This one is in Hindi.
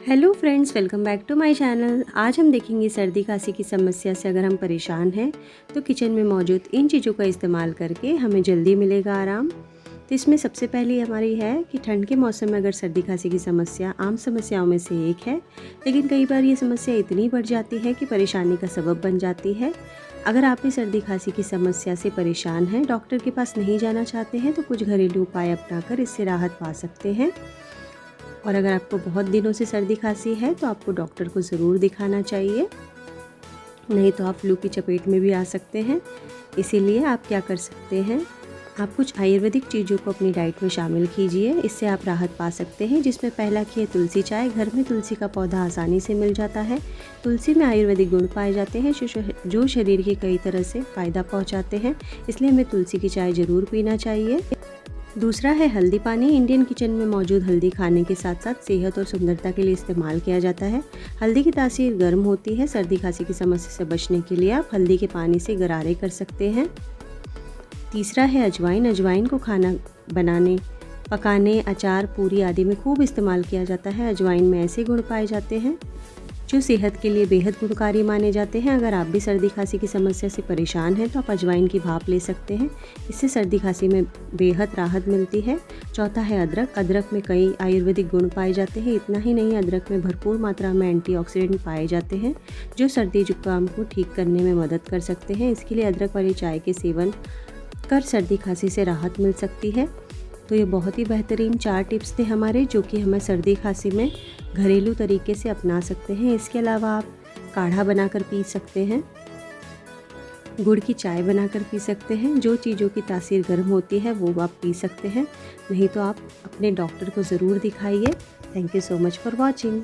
Hello friends, welcome back to my channel. आज हम देखेंगे सर्दी खांसी की समस्या से अगर हम परेशान हैं तो किचन में मौजूद इन चीज़ों का इस्तेमाल करके हमें जल्दी मिलेगा आराम। तो इसमें सबसे पहली हमारी है कि ठंड के मौसम में अगर सर्दी खांसी की समस्या आम समस्याओं में से एक है, लेकिन कई बार ये समस्या इतनी बढ़ जाती है कि परेशानी का सबब बन जाती है। अगर आप भी सर्दी खांसी की समस्या से परेशान हैं, डॉक्टर के पास नहीं जाना चाहते हैं, तो कुछ घरेलू उपाय अपनाकर इससे राहत पा सकते हैं। और अगर आपको बहुत दिनों से सर्दी खांसी है तो आपको डॉक्टर को ज़रूर दिखाना चाहिए, नहीं तो आप फ्लू की चपेट में भी आ सकते हैं। इसीलिए आप क्या कर सकते हैं, आप कुछ आयुर्वेदिक चीज़ों को अपनी डाइट में शामिल कीजिए, इससे आप राहत पा सकते हैं। जिसमें पहला की है तुलसी चाय। घर में तुलसी का पौधा आसानी से मिल जाता है। तुलसी में आयुर्वेदिक गुण पाए जाते हैं जो शरीर के कई तरह से फ़ायदा पहुँचाते हैं, इसलिए हमें तुलसी की चाय ज़रूर पीना चाहिए। दूसरा है हल्दी पानी। इंडियन किचन में मौजूद हल्दी खाने के साथ साथ सेहत और सुंदरता के लिए इस्तेमाल किया जाता है। हल्दी की तासीर गर्म होती है। सर्दी खांसी की समस्या से बचने के लिए आप हल्दी के पानी से गरारे कर सकते हैं। तीसरा है अजवाइन। अजवाइन को खाना बनाने, पकाने, अचार, पूरी आदि में खूब इस्तेमाल किया जाता है। अजवाइन में ऐसे गुण पाए जाते हैं जो सेहत के लिए बेहद गुणकारी माने जाते हैं। अगर आप भी सर्दी खांसी की समस्या से परेशान हैं तो आप अजवाइन की भाप ले सकते हैं, इससे सर्दी खांसी में बेहद राहत मिलती है। चौथा है अदरक। अदरक में कई आयुर्वेदिक गुण पाए जाते हैं। इतना ही नहीं, अदरक में भरपूर मात्रा में एंटीऑक्सीडेंट पाए जाते हैं जो सर्दी जुकाम को ठीक करने में मदद कर सकते हैं। इसके लिए अदरक वाली चाय के सेवन कर सर्दी खांसी से राहत मिल सकती है। तो ये बहुत ही बेहतरीन 4 टिप्स थे हमारे, जो कि हमें सर्दी खांसी में घरेलू तरीके से अपना सकते हैं। इसके अलावा आप काढ़ा बनाकर पी सकते हैं, गुड़ की चाय बनाकर पी सकते हैं। जो चीज़ों की तासीर गर्म होती है वो आप पी सकते हैं, नहीं तो आप अपने डॉक्टर को ज़रूर दिखाइए। Thank you so much for watching.